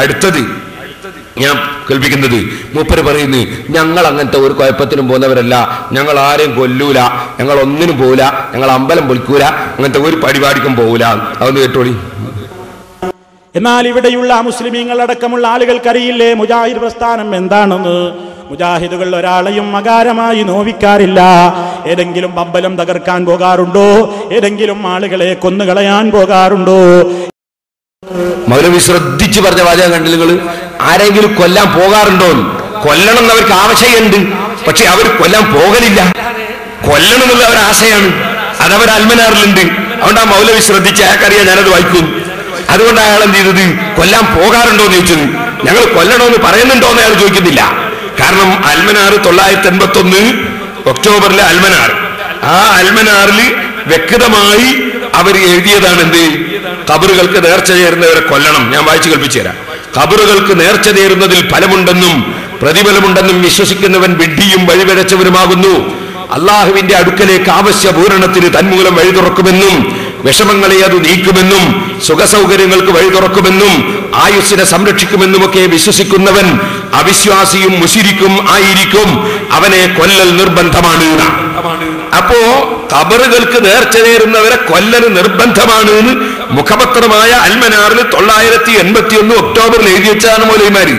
അടുത്തത് ഞാൻ കേൾപ്പിക്കുന്നത് മൂപ്പര് പറയുന്നു, ഞങ്ങൾ അങ്ങനത്തെ ഒരു കുഴപ്പത്തിനും പോകുന്നവരല്ല, ഞങ്ങൾ ആരെയും കൊല്ലൂല, ഞങ്ങൾ ഒന്നിനും പോവില്ല, ഞങ്ങൾ അമ്പലം പൊളിക്കൂല, അങ്ങനത്തെ ഒരു പരിപാടിക്കും പോവില്ല. അതൊന്ന് കേട്ടോളി. എന്നാൽ ഇവിടെയുള്ള മുസ്ലിമീങ്ങളടക്കമുള്ള ആളുകൾക്കറിയില്ലേ മുജാഹിദ് പ്രസ്ഥാനം എന്താണെന്ന്? മുജാഹിദുകൾ ഒരാളെയും അകാരമായി നോവിക്കാറില്ല. ഏതെങ്കിലും അമ്പലം തകർക്കാൻ പോകാറുണ്ടോ? ഏതെങ്കിലും ആളുകളെ കൊന്നുകളയാൻ പോകാറുണ്ടോ? മൗലവി ശ്രദ്ധിച്ചു പറഞ്ഞ വാചകം കണ്ടില്ല നിങ്ങൾ? ആരെങ്കിലും കൊല്ലാൻ പോകാറുണ്ടോ? കൊല്ലണം എന്നവർക്ക് ആവശ്യമുണ്ട്, പക്ഷെ അവർ കൊല്ലാൻ പോകലില്ല. കൊല്ലണം എന്നുള്ള ഒരു ആശയാണ്, അതവർ അൽമനാറിലുണ്ട്. അതുകൊണ്ട് ആ മൗലവി ശ്രദ്ധിച്ച് അയാൾക്കറിയാം ഞാനത് വായിക്കും. അതുകൊണ്ട് അയാൾ എന്ത് ചെയ്തത്? കൊല്ലാൻ പോകാറുണ്ടോ എന്ന് ചോദിച്ചത്. ഞങ്ങൾ കൊല്ലണമെന്ന് പറയുന്നുണ്ടോ എന്ന് അയാൾ ചോദിക്കുന്നില്ല. കാരണം അൽമനാർ 981 ഒക്ടോബറിലെ അൽമനാർ, ആ അൽമനാറിൽ വ്യക്തമായി അവർ എഴുതിയതാണ് എന്ത്? ഖബറുകൾക്ക് നേർച്ച ചേരുന്നവരെ കൊല്ലണം. ഞാൻ വായിച്ചു കേൾപ്പിച്ചു തരാം. ഖബറുകൾക്ക് നേർച്ച ചേരുന്നതിൽ ഫലമുണ്ടെന്നും പ്രതിഫലമുണ്ടെന്നും വിശ്വസിക്കുന്നവൻ വിഡ്ഢിയും വഴിപിഴച്ചവനുമാകുന്നു. അള്ളാഹുവിന്റെ അടുക്കലേക്ക് ആവശ്യ പൂരണത്തിന് തന്മൂലം വഴി തുറക്കുമെന്നും വിഷമങ്ങളെ അത് നീക്കുമെന്നും സുഖസൗകര്യങ്ങൾക്ക് വഴി തുറക്കുമെന്നും ആയുസ്സിനെ സംരക്ഷിക്കുമെന്നുമൊക്കെ വിശ്വസിക്കുന്നവൻ അവിശ്വാസിയും മുശിരിക്കും ആയിരിക്കും. അവനെ കൊല്ലൽ നിർബന്ധമാണ്. അപ്പോ ഖബറുകൾക്ക് നേർച്ച നേരുന്നവരെ കൊല്ലൽ നിർബന്ധമാണ് എന്ന് മുഖപത്രമായ അൽമനാറിൽ 981 ഒക്ടോബറിൽ എഴുതി വെച്ചാണ് മൗലവിമാര്.